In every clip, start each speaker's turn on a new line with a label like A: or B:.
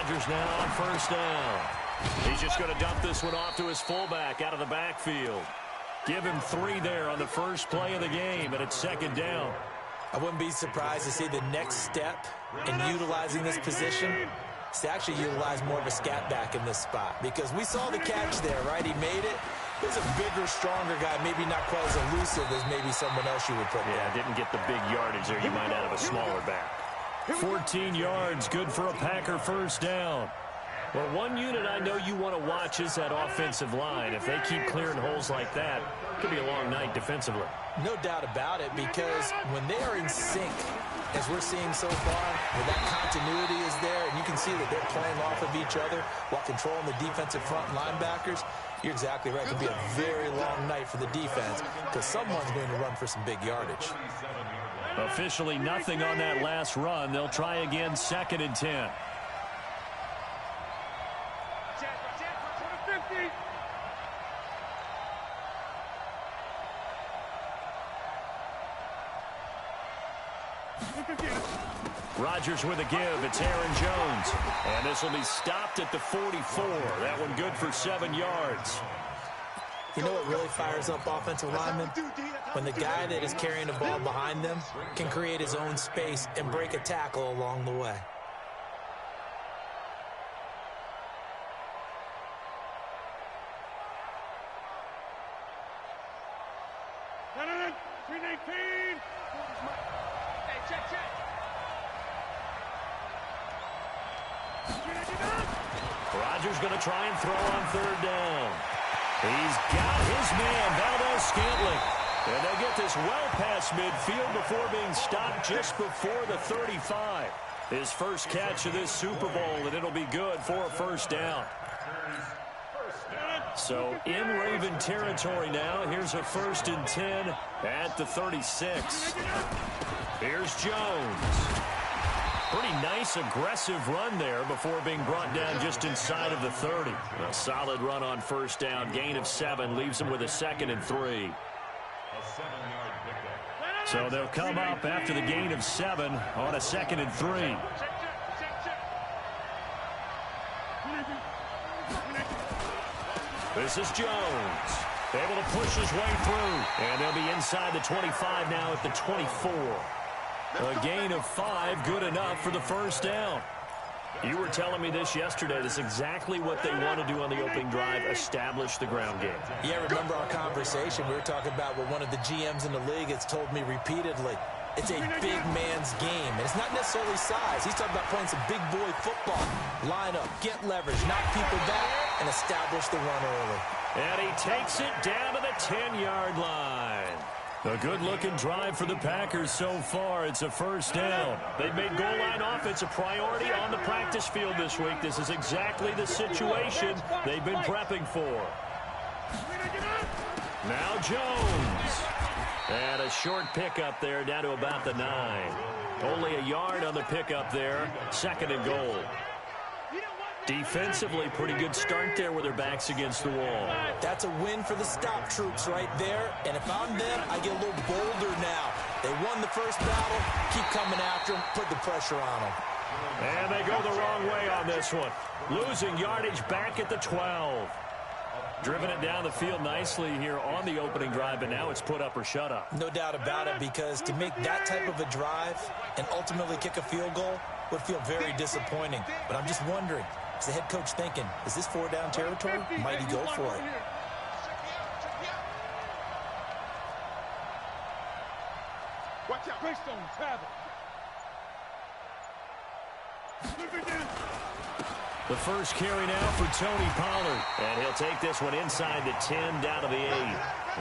A: Rodgers now on first down. He's just going to dump this one off to his fullback out of the backfield. Give him 3 there on the first play of the game, and it's second down.
B: I wouldn't be surprised to see the next step in utilizing this position is to actually utilize more of a scat back in this spot, because we saw the catch there, right? He made it. He's a bigger, stronger guy, maybe not quite as elusive as maybe someone else you would put there.
A: Yeah, didn't get the big yardage there you might out of a smaller back. 14 yards, good for a Packer first down. Well, one unit I know you want to watch is that offensive line. If they keep clearing holes like that, it could be a long night defensively.
B: No doubt about it, because when they are in sync, as we're seeing so far, where that continuity is there, and you can see that they're playing off of each other while controlling the defensive front linebackers, you're exactly right. It could be a very long night for the defense, because someone's going to run for some big yardage.
A: Officially nothing on that last run. They'll try again, 2nd and 10. Rodgers with a give. It's Aaron Jones. And this will be stopped at the 44. That one good for 7 yards.
B: You know what really fires up offensive linemen? When the guy that is carrying the ball behind them can create his own space and break a tackle along the way.
A: Rodgers going to try and throw on 3rd down. He's got his man, Valdez-Scantling. And they'll get this well past midfield before being stopped just before the 35. His first catch of this Super Bowl, and it'll be good for a first down. So in Raven territory now. Here's a 1st and 10 at the 36. Here's Jones. Pretty nice, aggressive run there before being brought down just inside of the 30. A solid run on first down. Gain of 7 leaves them with a 2nd and 3. So they'll come up after the gain of 7 on a 2nd and 3. This is Jones. Able to push his way through. And they'll be inside the 25 now at the 24. A gain of 5, good enough for the first down. You were telling me this yesterday. This is exactly what they want to do on the opening drive, establish the ground game.
B: Yeah, remember our conversation? We were talking about what one of the GMs in the league has told me repeatedly. It's a big man's game, and it's not necessarily size. He's talking about playing some big boy football. Line up, get leverage, knock people back, and establish the run early.
A: And he takes it down to the 10-yard line. A good-looking drive for the Packers so far. It's a first down. They've made goal line offense a priority on the practice field this week. This is exactly the situation they've been prepping for. Now Jones. And a short pickup there down to about the 9. Only a yard on the pickup there. 2nd and goal. Defensively, pretty good start there with their backs against the wall.
B: That's a win for the stop troops right there. And if I'm them, I get a little bolder now. They won the first battle. Keep coming after them. Put the pressure on them.
A: And they go the wrong way on this one. Losing yardage back at the 12. Driven it down the field nicely here on the opening drive, and now it's put up or shut up.
B: No doubt about it, because to make that type of a drive and ultimately kick a field goal would feel very disappointing. But I'm just wondering, is the head coach thinking, is this 4-down territory? Might he go for it?
C: Watch out. Greystone travel.
A: The first carry now for Tony Pollard. And he'll take this one inside the 10 down to the 8.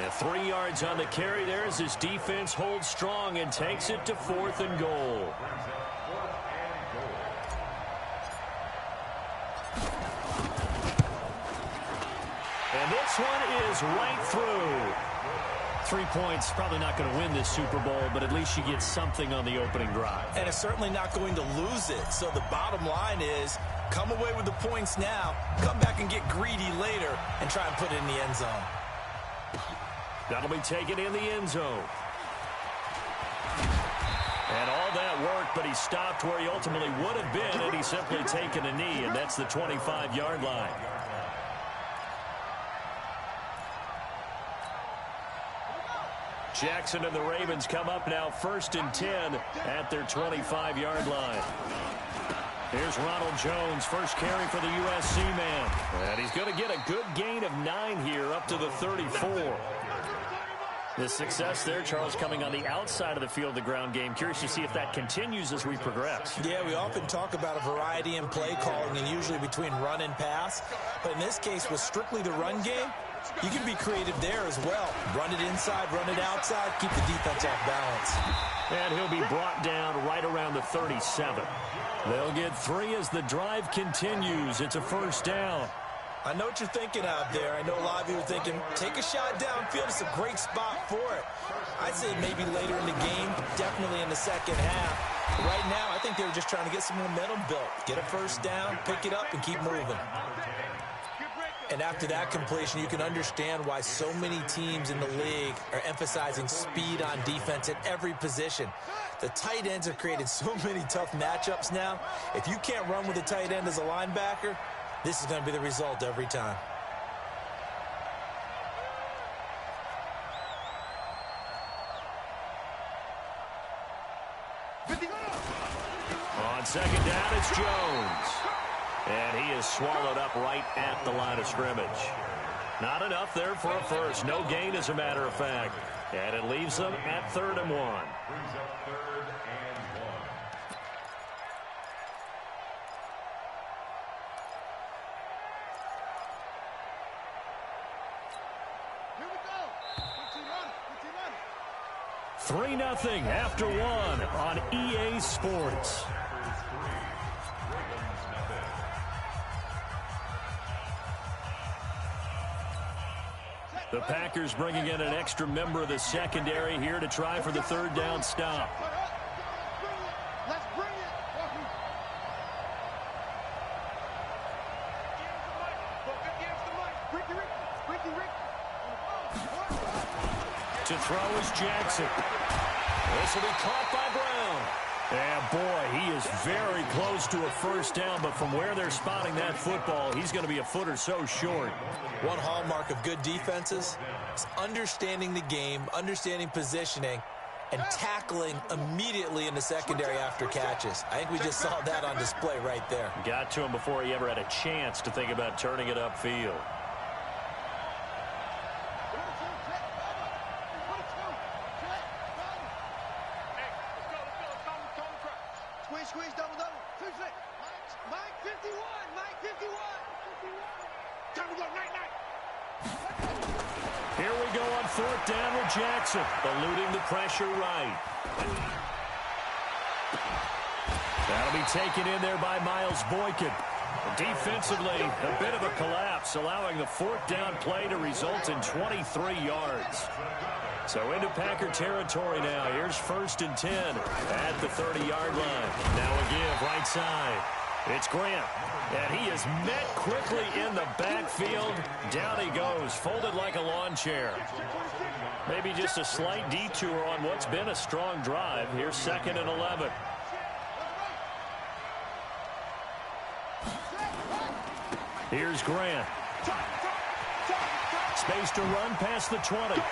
A: And 3 yards on the carry there as his defense holds strong and takes it to 4th and goal. And this one is right through. 3 points, probably not going to win this Super Bowl, but at least you get something on the opening drive.
B: And it's certainly not going to lose it. So the bottom line is, come away with the points now, come back and get greedy later, and try and put it in the end zone.
A: That'll be taken in the end zone. And all that work, but he stopped where he ultimately would have been, and he's simply taken a knee, and that's the 25-yard line. Jackson and the Ravens come up now 1st and 10 at their 25-yard line. Here's Ronald Jones, first carry for the USC man. And he's going to get a good gain of 9 here up to the 34. The success there, Charles, coming on the outside of the field, the ground game. Curious to see if that continues as we progress.
B: Yeah, we often talk about a variety in play calling and usually between run and pass. But in this case, with strictly the run game, you can be creative there as well. Run it inside, run it outside, keep the defense off balance.
A: And he'll be brought down right around the 37. They'll get 3 as the drive continues. It's a first down.
B: I know what you're thinking out there. I know a lot of you are thinking, take a shot downfield. It's a great spot for it. I'd say maybe later in the game, definitely in the second half. Right now, I think they were just trying to get some momentum built. Get a first down, pick it up, and keep moving. And after that completion, you can understand why so many teams in the league are emphasizing speed on defense at every position. The tight ends have created so many tough matchups now. If you can't run with a tight end as a linebacker, this is going to be the result every time.
A: On second down, it's Jones. And he is swallowed up right at the line of scrimmage. Not enough there for a first. No gain, as a matter of fact. And it leaves them at 3rd and 1. Here we go. 3-0 after 1 on EA Sports. The Packers bringing in an extra member of the secondary here to try for the 3rd down stop.
C: Let's bring it.
A: To throw is Jackson. This will be caught by Brown. And boy, he is very close to a first down, but from where they're spotting that football, he's going to be a foot or so short.
B: One hallmark of good defenses is understanding the game, understanding positioning, and tackling immediately in the secondary after catches. I think we just saw that on display right there.
A: Got to him before he ever had a chance to think about turning it upfield.
C: Squeeze, double. Two slick. Mike 51. Time to go, night.
A: Here we go on 4th down with Jackson, eluding the pressure right. That'll be taken in there by Miles Boykin. Defensively, a bit of a collapse, allowing the 4th down play to result in 23 yards. So into Packer territory now. Here's 1st and 10 at the 30-yard line. Now a give right side. It's Grant. And he is met quickly in the backfield. Down he goes, folded like a lawn chair. Maybe just a slight detour on what's been a strong drive. Here's 2nd and 11. Here's Grant. Space to run past the 20.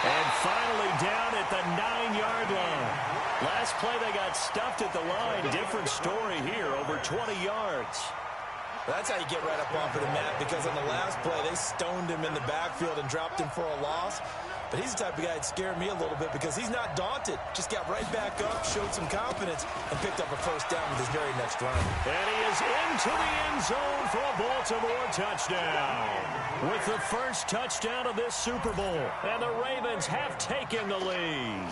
A: And finally down at the 9-yard line. Last play they got stuffed at the line. Different story here, over 20 yards.
B: That's how you get right up off of the mat, because on the last play, they stoned him in the backfield and dropped him for a loss. But he's the type of guy that scared me a little bit because he's not daunted. Just got right back up, showed some confidence, and picked up a first down with his very next run.
A: And he is into the end zone for a Baltimore touchdown. With the first touchdown of this Super Bowl. And the Ravens have taken the lead.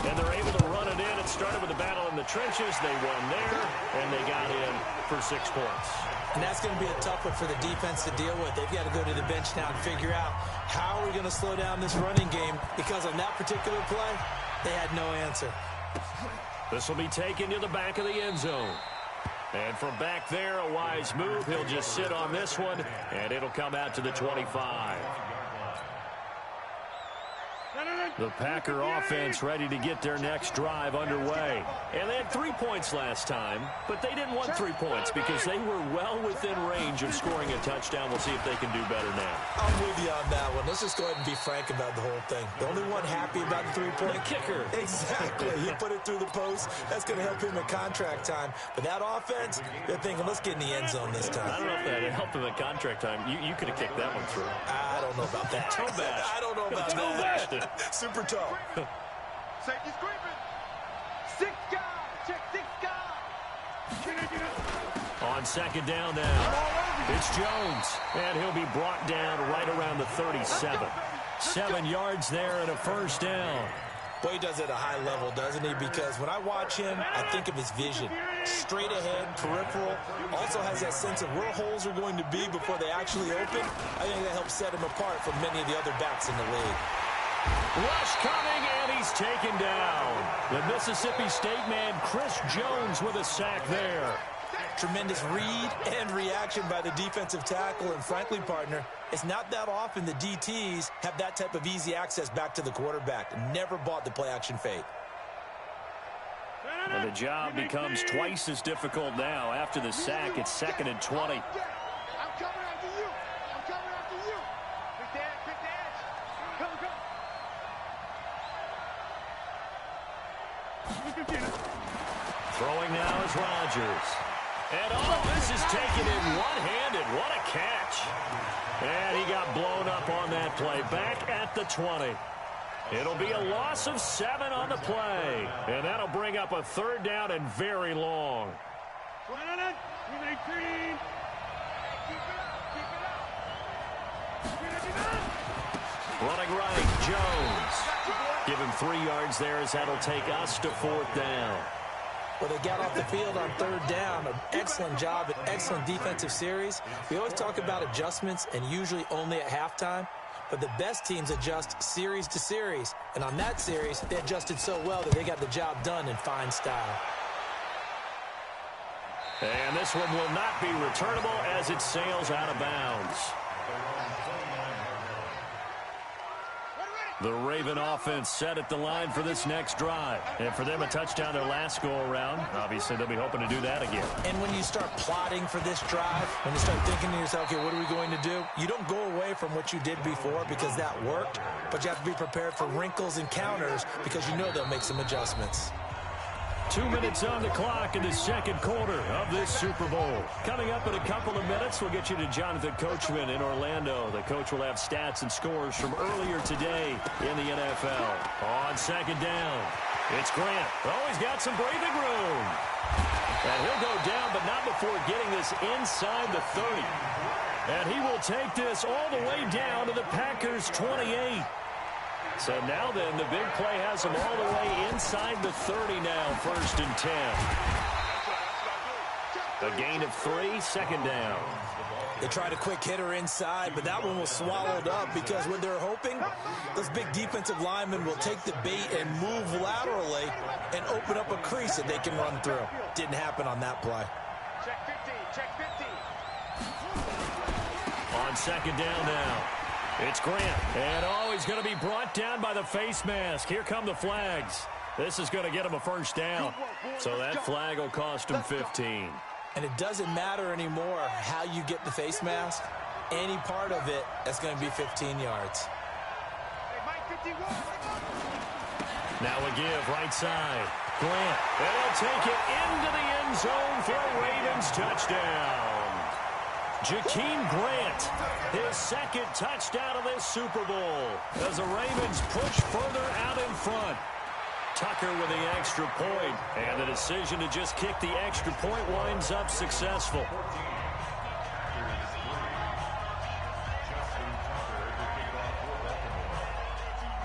A: And they're able to run it in. It started with a battle in the trenches. They won there, and they got in for 6 points.
B: And that's going to be a tough one for the defense to deal with. They've got to go to the bench now and figure out how are we going to slow down this running game, because on that particular play, they had no answer.
A: This will be taken to the back of the end zone. And from back there, a wise move. He'll just sit on this one, and it'll come out to the 25. The Packer offense ready to get their next drive underway. And they had 3 points last time, but they didn't want 3 points because they were well within range of scoring a touchdown. We'll see if they can do better now.
B: I'm with you on that one. Let's just go ahead and be frank about the whole thing. The only one happy about the three-point.
A: The kicker.
B: Exactly. He put it through the post. That's going to help him at contract time. But that offense, they're thinking, let's get in the end zone this time.
A: I don't know if that helped him at contract time. You could have kicked that one through.
B: I don't know about that.
A: Toe bash.
B: I don't know about that. Super toe.
C: Safety screaming. 6 guys. Check 6 guys.
A: On second down now, it's Jones. And he'll be brought down right around the 37. 7 yards there and a first down.
B: Boy, he does it at a high level, doesn't he? Because when I watch him, I think of his vision. Straight ahead, peripheral. Also has that sense of where holes are going to be before they actually open. I think that helps set him apart from many of the other backs in the league.
A: Rush coming, and he's taken down. The Mississippi State man, Chris Jones, with a sack there.
B: Tremendous read and reaction by the defensive tackle. And frankly, partner, it's not that often the DTs have that type of easy access back to the quarterback. Never bought the play-action fake.
A: And the job becomes twice as difficult now. After the sack, it's 2nd and 20.
C: I'm coming after you. I'm coming after you. Pick the edge. Come.
A: Throwing now is Rodgers. And this is taken in one-handed. What a catch. And he got blown up on that play. Back at the 20. It'll be a loss of 7 on the play. And that'll bring up a 3rd down and very long. Running right, Jones. Give him 3 yards there as that'll take us to 4th down.
B: Well, they got off the field on 3rd down. An excellent job, an excellent defensive series. We always talk about adjustments and usually only at halftime. But the best teams adjust series to series. And on that series, they adjusted so well that they got the job done in fine style.
A: And this one will not be returnable as it sails out of bounds. The Raven offense set at the line for this next drive. And for them, a touchdown their last go-around. Obviously, they'll be hoping to do that again.
B: And when you start plotting for this drive, when you start thinking to yourself, okay, what are we going to do? You don't go away from what you did before because that worked, but you have to be prepared for wrinkles and counters because you know they'll make some adjustments.
A: 2 minutes on the clock in the 2nd quarter of this Super Bowl. Coming up in a couple of minutes, we'll get you to Jonathan Coachman in Orlando. The coach will have stats and scores from earlier today in the NFL. On 2nd down, it's Grant. Oh, he's got some breathing room. And he'll go down, but not before getting this inside the 30. And he will take this all the way down to the Packers' 28. So now then, the big play has them all the way inside the 30 now, 1st and 10. A gain of 3, 2nd down.
B: They tried a quick hitter inside, but that one was swallowed up because what they're hoping, those big defensive linemen will take the bait and move laterally and open up a crease that they can run through. Didn't happen on that play.
C: Check 50. Check 50.
A: On 2nd down now. It's Grant. And he's going to be brought down by the face mask. Here come the flags. This is going to get him a 1st down. So that flag will cost him 15.
B: And it doesn't matter anymore how you get the face mask. Any part of it, that's going to be 15 yards.
A: Now a give right side. Grant. And he'll take it into the end zone for a Ravens touchdown. Jakeem Grant, his 2nd touchdown of this Super Bowl as the Ravens push further out in front. Tucker with the extra point, and the decision to just kick the extra point winds up successful.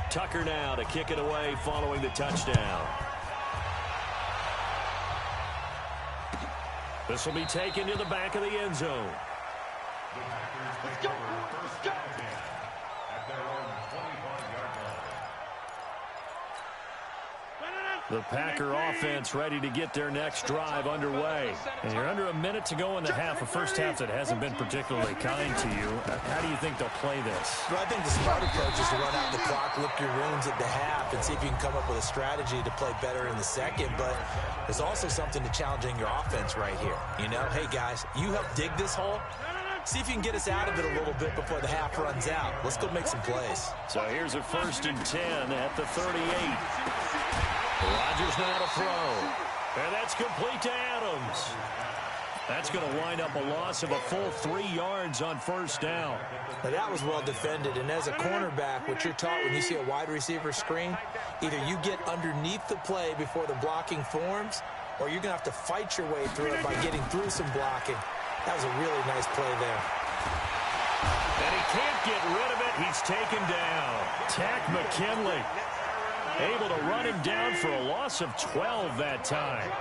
A: Tucker now to kick it away following the touchdown. This will be taken to the back of the end zone.
C: Let's go. Let's go.
A: The Packer offense ready to get their next drive underway. And you're under a minute to go in the half, a first half that hasn't been particularly kind to you. How do you think they'll play this?
B: Well, I think the smart approach is to run out the clock, lick your wounds at the half, and see if you can come up with a strategy to play better in the second. But there's also something to challenging your offense right here. You know, hey, guys, you help dig this hole. See if you can get us out of it a little bit before the half runs out. Let's go make some plays.
A: So here's a 1st and 10 at the 38. Rodgers now to throw. And that's complete to Adams. That's going to wind up a loss of a full 3 yards on 1st down.
B: Now that was well defended, and as a cornerback, what you're taught when you see a wide receiver screen, either you get underneath the play before the blocking forms, or you're going to have to fight your way through it by getting through some blocking. That was a really nice play there.
A: And he can't get rid of it. He's taken down. Tack McKinley able to run him down for a loss of 12 that time.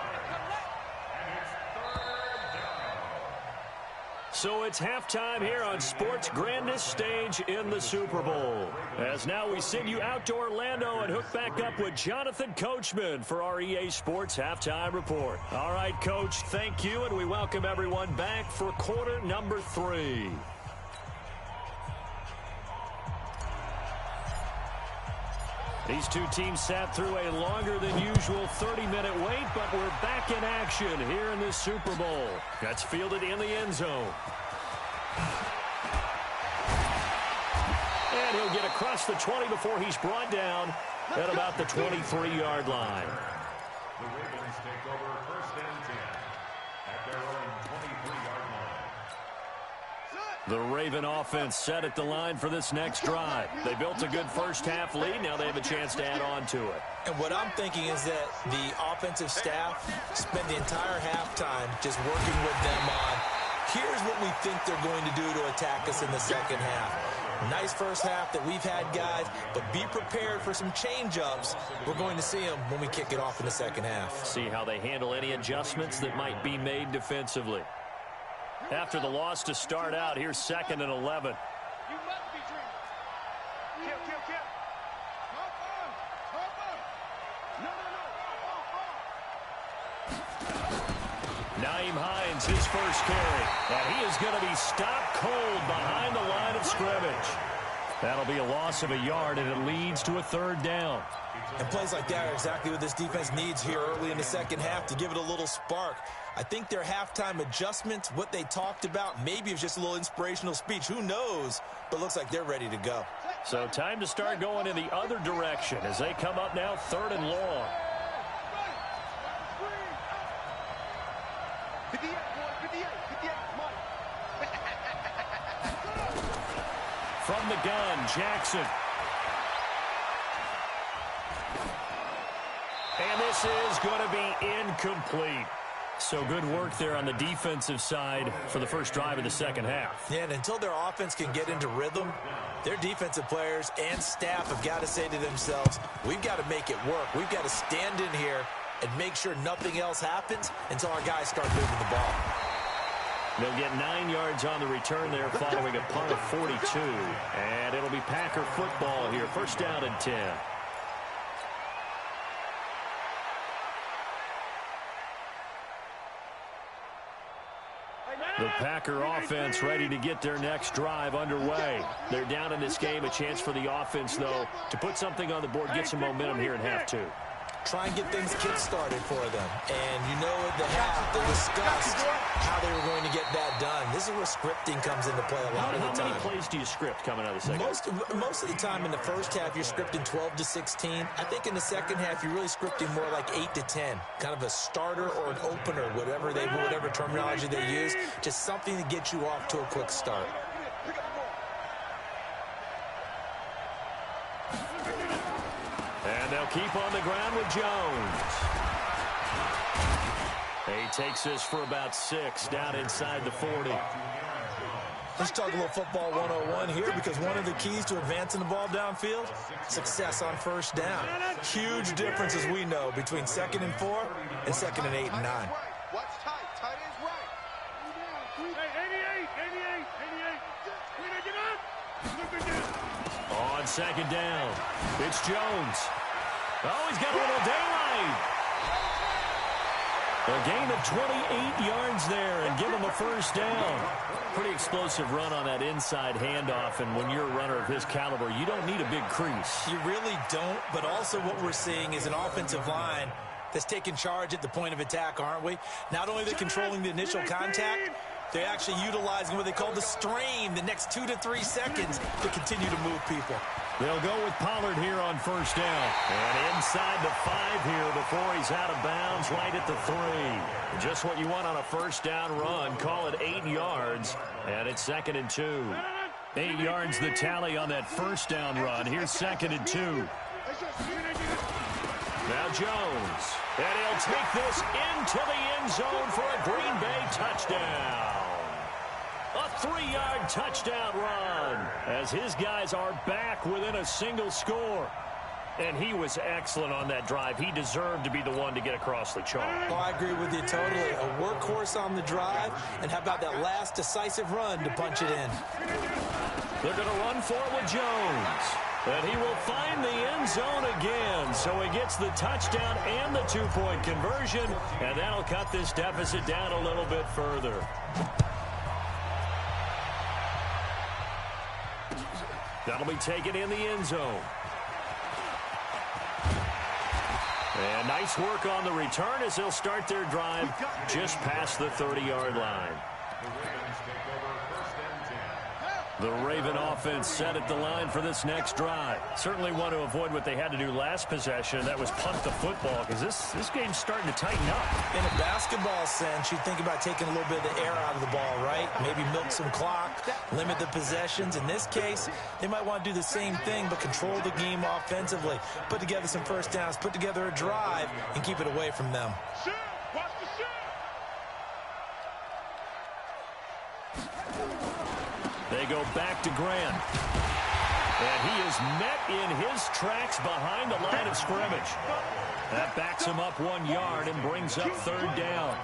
A: So it's halftime here on sports' grandest stage in the Super Bowl. As now we send you out to Orlando and hook back up with Jonathan Coachman for our EA Sports Halftime Report. All right, Coach, thank you, and we welcome everyone back for quarter number 3. These two teams sat through a longer than usual 30-minute wait, but we're back in action here in this Super Bowl. That's fielded in the end zone. And he'll get across the 20 before he's brought down at about the 23-yard line.
D: The Ravens take over 1st and 10 at their own 23-yard line.
A: The Raven offense set at the line for this next drive. They built a good first half lead. Now they have a chance to add on to it.
B: And what I'm thinking is that the offensive staff spend the entire halftime just working with them on, here's what we think they're going to do to attack us in the second half. Nice first half that we've had, guys, but be prepared for some change-ups. We're going to see them when we kick it off in the second half.
A: See how they handle any adjustments that might be made defensively. After the loss to start out, here's 2nd and 11.
C: You must be dreaming. Kill. Hop on. No.
A: Naeem Hines, his first carry. And he is going to be stopped cold behind the line of scrimmage. That'll be a loss of a yard, and it leads to a 3rd down.
B: And plays like that are exactly what this defense needs here early in the second half to give it a little spark. I think their halftime adjustments, what they talked about, maybe it was just a little inspirational speech. Who knows? But looks like they're ready to go.
A: So time to start going in the other direction as they come up now 3rd and long.
C: 58, boy, 58, come on.
A: From the gun, Jackson. And this is going to be incomplete. So good work there on the defensive side for the first drive of the second half.
B: Yeah, and until their offense can get into rhythm, their defensive players and staff have got to say to themselves, we've got to make it work. We've got to stand in here and make sure nothing else happens until our guys start moving the ball.
A: They'll get 9 yards on the return there following a punt of 42. And it'll be Packer football here. 1st down and 10. The Packer offense ready to get their next drive underway. They're down in this game. A chance for the offense, though, to put something on the board, get some momentum here in half 2.
B: Try and get things kick-started for them. And you know at the half, they discussed how they were going to get that done. This is where scripting comes into play a lot of the time.
A: How many plays do you script coming out of the second half?
B: Most of the time in the first half, you're scripting 12 to 16. I think in the second half, you're really scripting more like 8 to 10. Kind of a starter or an opener, whatever terminology they use. Just something to get you off to a quick start.
A: And they'll keep on the ground with Jones. He takes this for about 6 down inside the 40.
B: Let's talk a little football 101 here, because one of the keys to advancing the ball downfield, success on first down. Huge difference, as we know, between 2nd and 4 and 2nd and 8 and 9.
C: Watch tight. Tight is right. Hey, 88. Get up.
A: On 2nd down, it's Jones. Oh, he's got a little daylight wide. A gain of 28 yards there and give him a first down. Pretty explosive run on that inside handoff, and when you're a runner of his caliber, you don't need a big crease.
B: You really don't, but also what we're seeing is an offensive line that's taking charge at the point of attack, aren't we? Not only are they controlling the initial contact, they're actually utilizing what they call the strain the next 2 to 3 seconds to continue to move people.
A: They'll go with Pollard here on first down. And inside the 5 here before he's out of bounds, right at the 3. Just what you want on a first down run. Call it 8 yards, and it's 2nd and 2. 8 yards the tally on that first down run. Here's 2nd and 2. Now Jones. And he'll take this into the end zone for a Green Bay touchdown. A 3-yard touchdown run as his guys are back within a single score. And he was excellent on that drive. He deserved to be the one to get across the chalk.
B: Oh, I agree with you totally. A workhorse on the drive, and how about that last decisive run to punch it in?
A: They're going to run for it with Jones. And he will find the end zone again. So he gets the touchdown and the 2-point conversion. And that'll cut this deficit down a little bit further. That'll be taken in the end zone. And nice work on the return as they'll start their drive just past the 30-yard line. The Raven offense set at the line for this next drive. Certainly want to avoid what they had to do last possession, and that was punt the football, because this game's starting to tighten up.
B: In a basketball sense, you think about taking a little bit of the air out of the ball, right? Maybe milk some clock, limit the possessions. In this case, they might want to do the same thing, but control the game offensively. Put together some first downs, put together a drive, and keep it away from them.
A: They go back to Grant. And he is met in his tracks behind the line of scrimmage. That backs him up 1 yard and brings up 3rd down.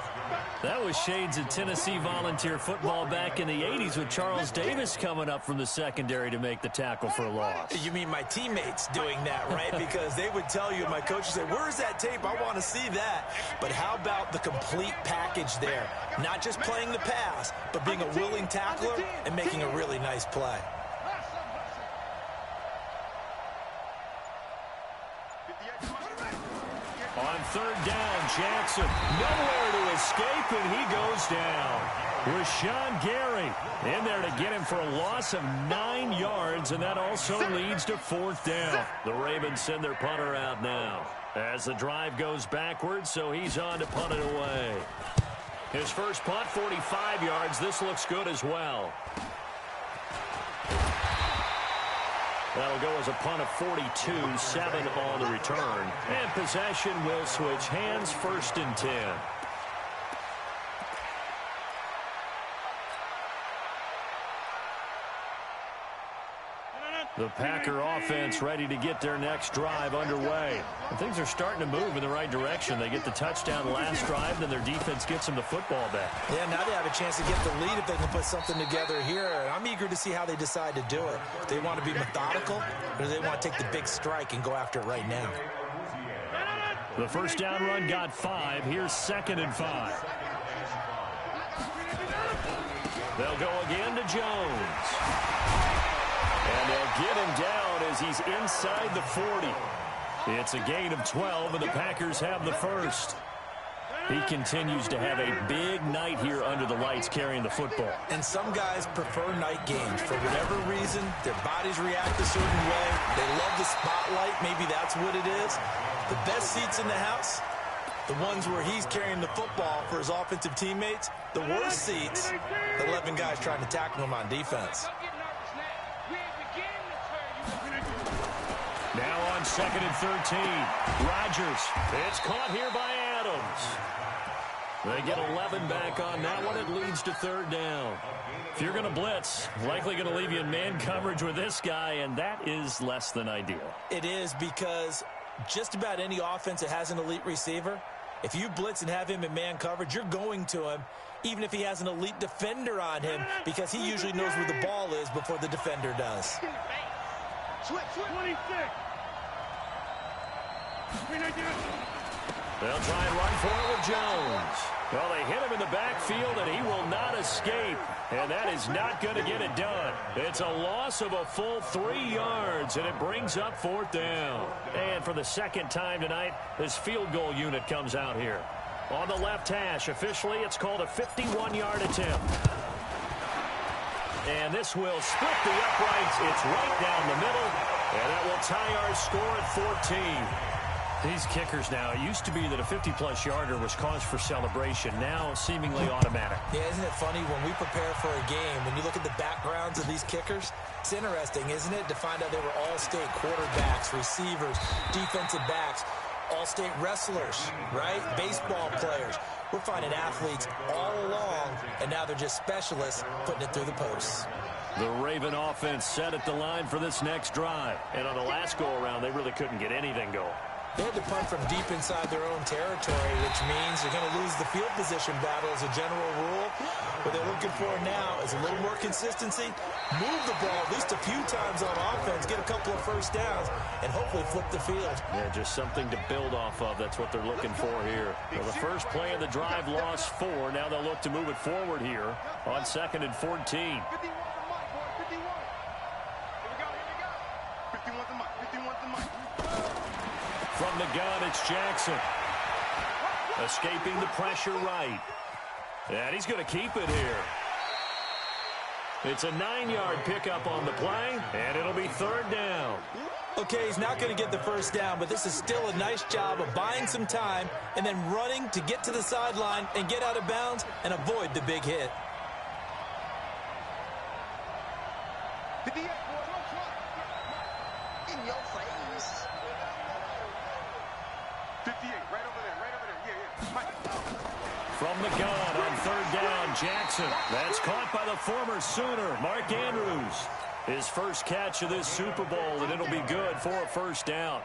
A: That was shades of Tennessee Volunteer football back in the 80s with Charles Davis coming up from the secondary to make the tackle for a loss.
B: You mean my teammates doing that, right? Because they would tell you, my coach would say, where's that tape? I want to see that. But how about the complete package there? Not just playing the pass, but being a willing tackler and making a really nice play.
A: On 3rd down, Jackson nowhere to escape, and he goes down. Rashawn Gary in there to get him for a loss of 9 yards, and that also leads to 4th down. The Ravens send their punter out now as the drive goes backwards, so he's on to punt it away. His first punt, 45 yards. This looks good as well. That'll go as a punt of 42, 7 on the return. And possession will switch hands, 1st and 10. The Packer offense ready to get their next drive underway. And things are starting to move in the right direction. They get the touchdown last drive, then their defense gets them the football back.
B: Yeah, now they have a chance to get the lead if they can put something together here. And I'm eager to see how they decide to do it. They want to be methodical, or do they want to take the big strike and go after it right now?
A: The first down run got 5. Here's 2nd and 5. They'll go again to Jones. And they'll get him down as he's inside the 40. It's a gain of 12, and the Packers have the first. He continues to have a big night here under the lights carrying the football.
B: And some guys prefer night games. For whatever reason, their bodies react a certain way. They love the spotlight. Maybe that's what it is. The best seats in the house, the ones where he's carrying the football for his offensive teammates. The worst seats, the 11 guys trying to tackle him on defense.
A: Now on 2nd and 13. Rodgers. It's caught here by Adams. They get 11 back on that one. It leads to 3rd down. If you're going to blitz, likely going to leave you in man coverage with this guy, and that is less than ideal.
B: It is, because just about any offense that has an elite receiver, if you blitz and have him in man coverage, you're going to him, even if he has an elite defender on him, because he usually knows where the ball is before the defender does.
C: 26.
A: They'll try and run for it with Jones. Well, they hit him in the backfield, and he will not escape. And that is not going to get it done. It's a loss of a full 3 yards, and it brings up 4th down. And for the second time tonight, this field goal unit comes out here. On the left hash, officially, it's called a 51-yard attempt. And this will split the uprights. It's right down the middle, and that will tie our score at 14. These kickers now, it used to be that a 50-plus yarder was cause for celebration. Now, seemingly automatic.
B: Yeah, isn't it funny when we prepare for a game, when you look at the backgrounds of these kickers, it's interesting, isn't it, to find out they were all-state quarterbacks, receivers, defensive backs, all-state wrestlers, right? Baseball players. We're finding athletes all along, and now they're just specialists putting it through the posts.
A: The Raven offense set at the line for this next drive. And on the last go-around, they really couldn't get anything going.
B: They had to punt from deep inside their own territory, which means you're going to lose the field position battle as a general rule. What they're looking for now is a little more consistency, move the ball at least a few times on offense, get a couple of first downs, and hopefully flip the field.
A: Yeah, just something to build off of. That's what they're looking for here. Well, the first play of the drive lost 4. Now they'll look to move it forward here on 2nd and 14.
C: 51 to Mike, boys. 51. Here we go. 51 to Mike. 51 to Mike.
A: From the gun, it's Jackson. Escaping the pressure right. And he's going to keep it here. It's a 9-yard pickup on the play, and it'll be 3rd down.
B: Okay, he's not going to get the first down, but this is still a nice job of buying some time and then running to get to the sideline and get out of bounds and avoid the big hit.
C: 58, boys. Don't try. In your face. 58, right over there. Yeah. Mike.
A: From the gun on 3rd down, Jackson. That's caught by the former Sooner, Mark Andrews. His first catch of this Super Bowl, and it'll be good for a first down.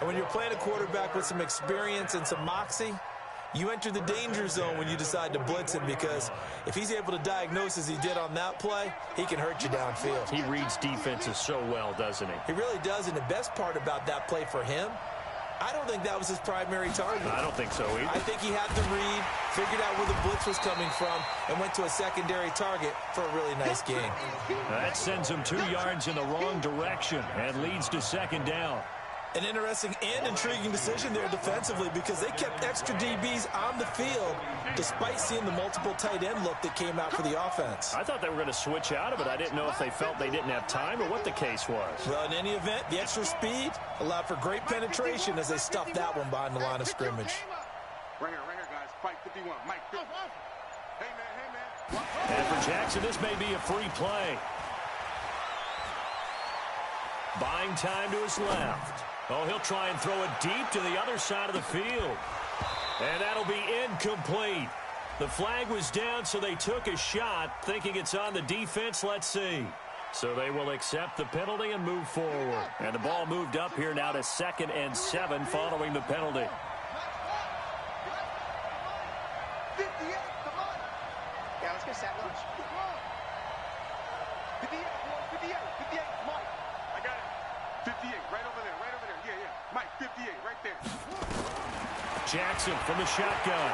B: And when you're playing a quarterback with some experience and some moxie, you enter the danger zone when you decide to blitz him, because if he's able to diagnose as he did on that play, he can hurt you downfield.
A: He reads defenses so well, doesn't he?
B: He really does, and the best part about that play for him, I don't think that was his primary target.
A: I don't think so either.
B: I think he had the read, figured out where the blitz was coming from, and went to a secondary target for a really nice game.
A: That sends him 2 yards in the wrong direction and leads to 2nd down.
B: An interesting and intriguing decision there defensively, because they kept extra DBs on the field despite seeing the multiple tight end look that came out for the offense.
A: I thought they were going to switch out of it. I didn't know if they felt they didn't have time or what the case was.
B: Well, in any event, the extra speed allowed for great penetration as they stuffed that one behind the line of scrimmage.
C: Right here, guys. Fight 51. Mike. Hey, man.
A: And for Jackson, this may be a free play. Buying time to his left. Oh, he'll try and throw it deep to the other side of the field. And that'll be incomplete. The flag was down, so they took a shot, thinking it's on the defense. Let's see. So they will accept the penalty and move forward. And the ball moved up here now to 2nd and 7 following the penalty.
C: 58, come on. Yeah, let's get set lunch. 58, 58, Mike. I got it. 58, right over there. Yeah. Mike, 58, right there.
A: Jackson from the shotgun.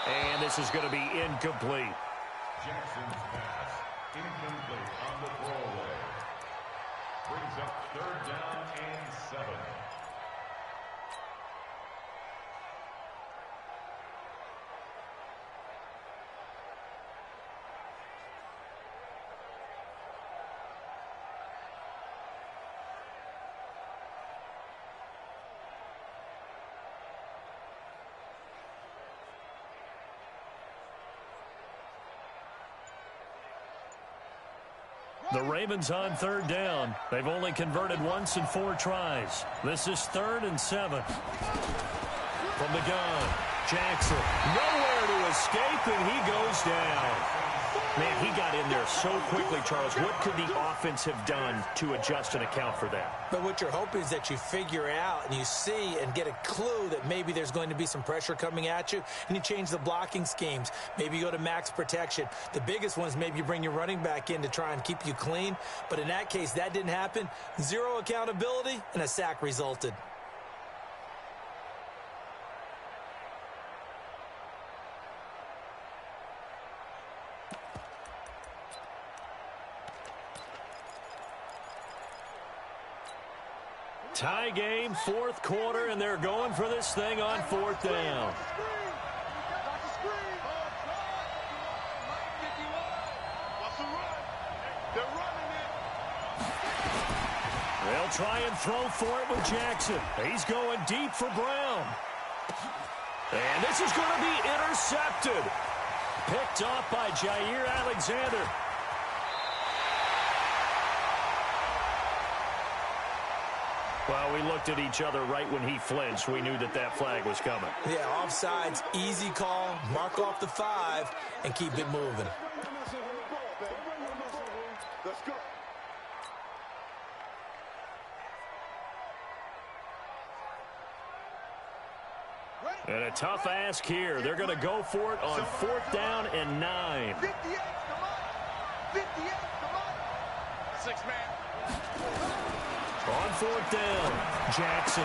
A: And this is going to be incomplete.
D: Jackson's pass incomplete on the throwaway. Brings up 3rd down and 7.
A: The Ravens on 3rd down. They've only converted once in 4 tries. This is 3rd and 7. From the gun, Jackson. Nowhere to escape, and he goes down. Man, he got in there so quickly, Charles. What could the offense have done to adjust and account for that?
B: But what you're hoping is that you figure out and you see and get a clue that maybe there's going to be some pressure coming at you, and you change the blocking schemes. Maybe you go to max protection. The biggest one is maybe you bring your running back in to try and keep you clean. But in that case, that didn't happen. 0 accountability, and a sack resulted.
A: Tie game, fourth quarter, and they're going for this thing on fourth down. They'll try and throw for it with Jackson. He's going deep for Brown. And this is going to be intercepted. Picked off by Jair Alexander. Well, we looked at each other right when he flinched. We knew that that flag was coming.
B: Yeah, offsides, easy call. Mark off the 5 and keep it moving.
C: Let's go.
A: And a tough ask here. They're going to go for it on fourth down and 9.
C: 58, come on. 58, come on. 6 man.
A: On fourth down, Jackson.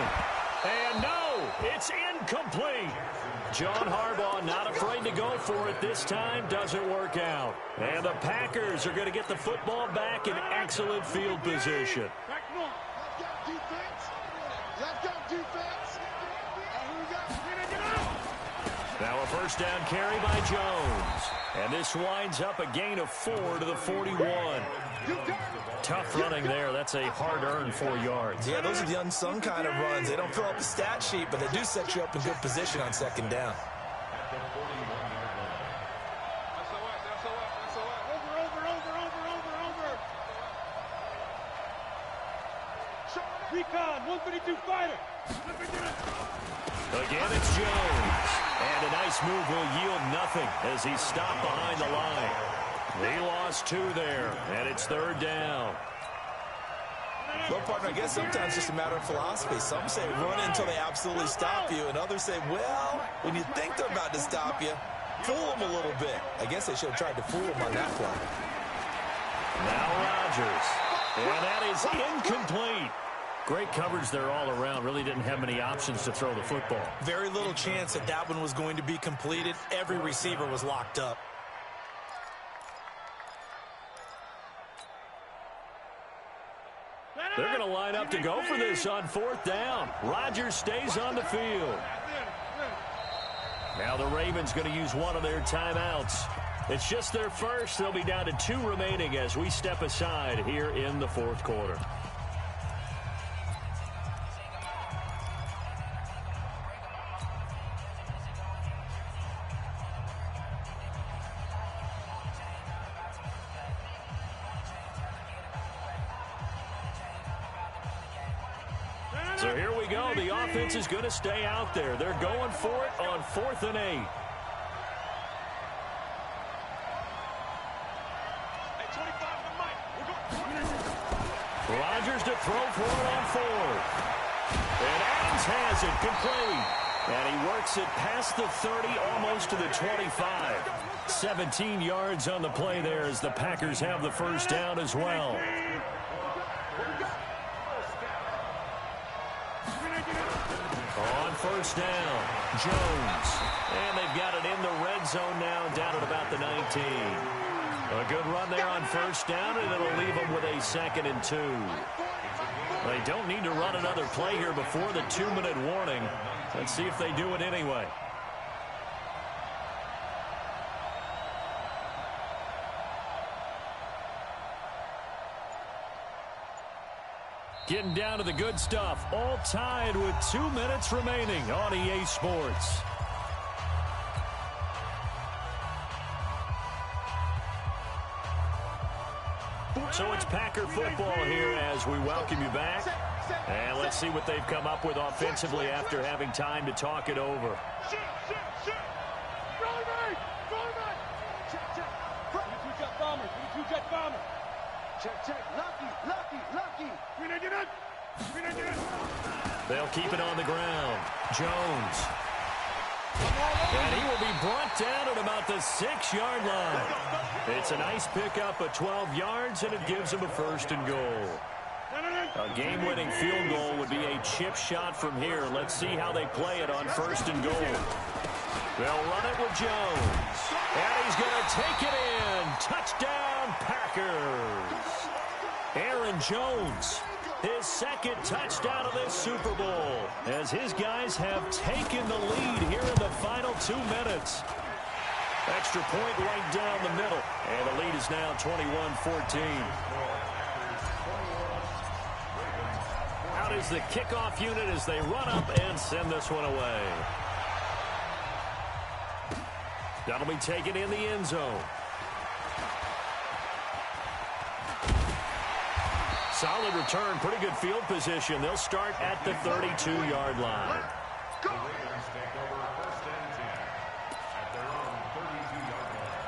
A: And no, it's incomplete. John Harbaugh not afraid to go for it this time. Doesn't work out. And the Packers are going to get the football back in excellent field position.
C: Back north. Let's go defense. Let's go defense.
A: Now a first down carry by Jones. And this winds up a gain of 4 to the 41. Tough running there. That's a hard-earned 4 yards.
B: Yeah, those are the unsung kind of runs. They don't fill up the stat sheet, but they do set you up in good position on second down.
C: Recon, 152 fighter.
A: Again, it's Jones. And a nice move will yield nothing as he's stopped behind the line. He lost 2 there, and it's third down.
B: Well, partner, I guess sometimes it's just a matter of philosophy. Some say run until they absolutely stop you, and others say, well, when you think they're about to stop you, fool them a little bit. I guess they should have tried to fool them on that play.
A: Now Rodgers. And that is incomplete. Great coverage there all around. Really didn't have many options to throw the football.
B: Very little chance that that one was going to be completed. Every receiver was locked up.
A: They're going to line up to go for this on fourth down. Rodgers stays on the field. Now the Ravens going to use one of their timeouts. It's just their first. They'll be down to 2 remaining as we step aside here in the fourth quarter. So here we go. The offense is going to stay out there. They're going for it on 4th and 8. Rodgers to throw for it on 4th. And Adams has it complete. And he works it past the 30, almost to the 25. 17 yards on the play there as the Packers have the first down as well. On first down, Jones. And they've got it in the red zone now, down at about the 19. A good run there on first down, and it'll leave them with a 2nd and 2. They don't need to run another play here before the 2-minute warning. Let's see if they do it anyway. Getting down to the good stuff. All tied with 2 minutes remaining on EA Sports. So it's Packer football here as we welcome you back. And let's see what they've come up with offensively after having time to talk it over. They'll keep it on the ground. Jones. And he will be brought down at about the 6-yard line. It's a nice pickup of 12 yards, and it gives him a 1st and goal. A game-winning field goal would be a chip shot from here. Let's see how they play it on 1st and goal. They'll run it with Jones. And he's going to take it in. Touchdown, Packers. Aaron Jones his second touchdown of this Super Bowl, as his guys have taken the lead here in the final 2 minutes. Extra point right down the middle, and the lead is now 21-14. Out is the kickoff unit as they run up and send this one away. That'll be taken in the end zone. Solid return, pretty good field position. They'll start at the 32-yard line.
D: The Ravens take over 1st and 10 at their own 32-yard line.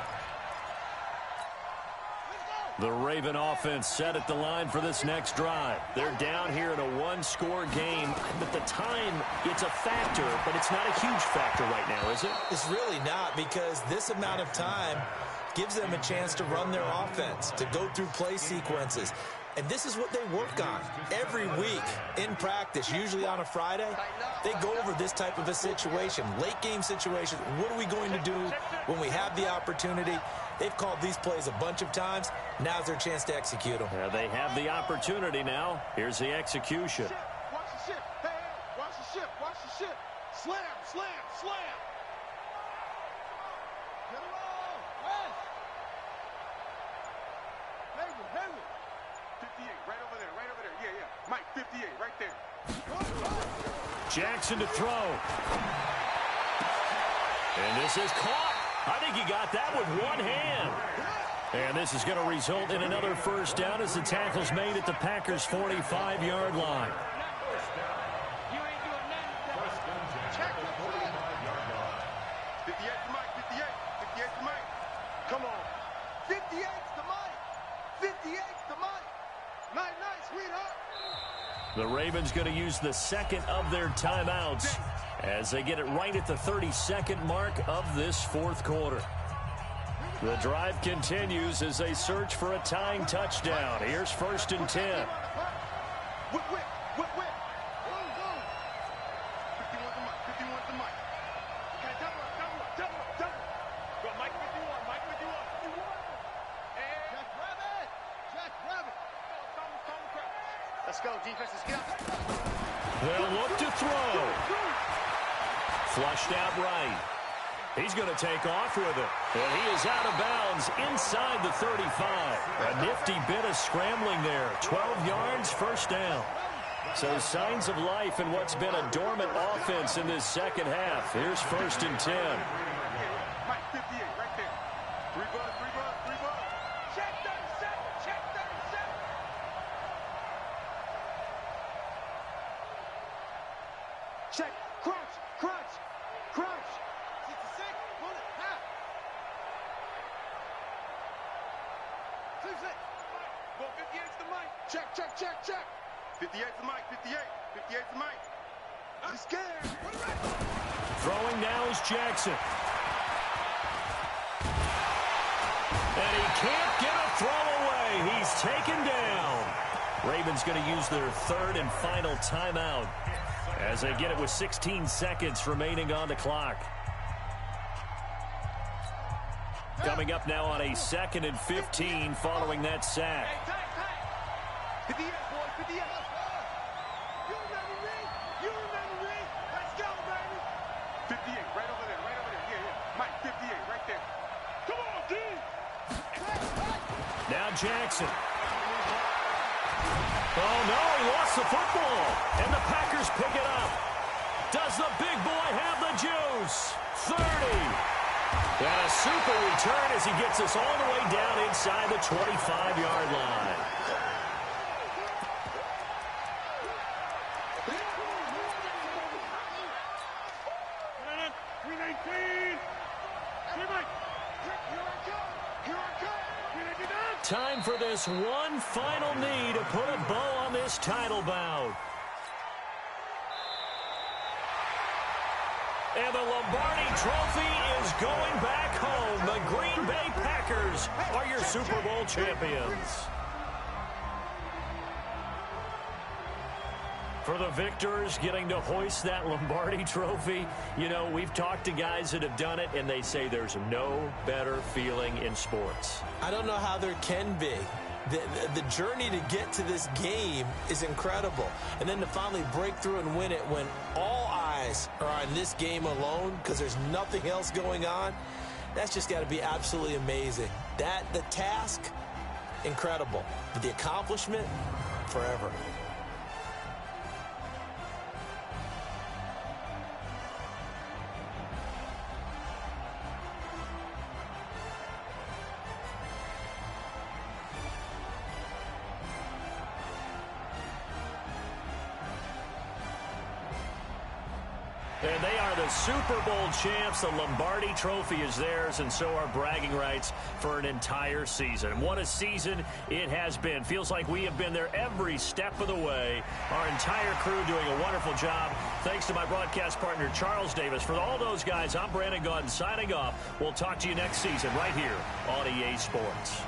A: The Raven offense set at the line for this next drive. They're down here in a one-score game, but the time, it's a factor, but it's not a huge factor right now, is it?
B: It's really not, because this amount of time gives them a chance to run their offense, to go through play sequences. And this is what they work on every week in practice, usually on a Friday. They go over this type of a situation, late game situation. What are we going to do when we have the opportunity? They've called these plays a bunch of times. Now's their chance to execute them.
A: Yeah, they have the opportunity now. Here's the execution.
C: Watch the ship. Hey, watch the ship. Watch the ship. Slam, slam, slam. Get him on. West. Hayward. 58, right over there. Yeah. Mike, 58, right there.
A: Jackson to throw. And this is caught. I think he got that with one hand. And this is going to result in another first down as the tackle's made at the Packers' 45-yard line.
C: You ain't doing nothing. Check the 45-yard line. 58 to Mike, 58 to Mike. Come on. 58 to Mike. 58 to Mike. Night, sweetheart.
A: The Ravens going to use the second of their timeouts as they get it right at the 32nd mark of this fourth quarter. The drive continues as they search for a tying touchdown. Here's 1st and 10.
C: Whip. 51 to Mike. Okay, double up. Go, Mike 51. And Jack Rabbit. Let's go, defense, let's get up.
A: They'll look to throw. Flushed out right. He's going to take off with it. And he is out of bounds inside the 35. A nifty bit of scrambling there. 12 yards, first down. So signs of life in what's been a dormant offense in this second half. Here's 1st and 10.
C: Mike, 58, right there. Three bud. Check 37. Check, crunch. 66, pull it, half. 26. Go 58 to Mike. Check. 58 to Mike, 58 to Mike. I'm scared.
A: Throwing now is Jackson. And he can't get a throw away. He's taken down. Ravens going to use their third and final timeout as they get it with 16 seconds remaining on the clock. Coming up now on a 2nd and 15 following that sack.
C: 58, boy, 58. You remember me. Let's go, baby. 58, right over there. Yeah. Mike, 58, right there. Come on, D.
A: Now Jackson. Oh, no, he lost the football. And the Packers pick it up. Does the big boy have the juice? 30. And a super return as he gets us all the way down inside the 25-yard line. Time for this one final knee to put a bow on this title bout. And the Lombardi Trophy is going back home. The Green Bay Packers are your Super Bowl champions. For the victors getting to hoist that Lombardi Trophy, you know, we've talked to guys that have done it, and they say there's no better feeling in sports.
B: I don't know how there can be. The journey to get to this game is incredible. And then to finally break through and win it when all eyes are on this game alone because there's nothing else going on, that's just got to be absolutely amazing. The task, incredible. But the accomplishment, forever.
A: And they are the Super Bowl champs. The Lombardi Trophy is theirs, and so are bragging rights for an entire season. What a season it has been. Feels like we have been there every step of the way. Our entire crew doing a wonderful job. Thanks to my broadcast partner, Charles Davis. For all those guys, I'm Brandon Gaudin signing off. We'll talk to you next season right here on EA Sports.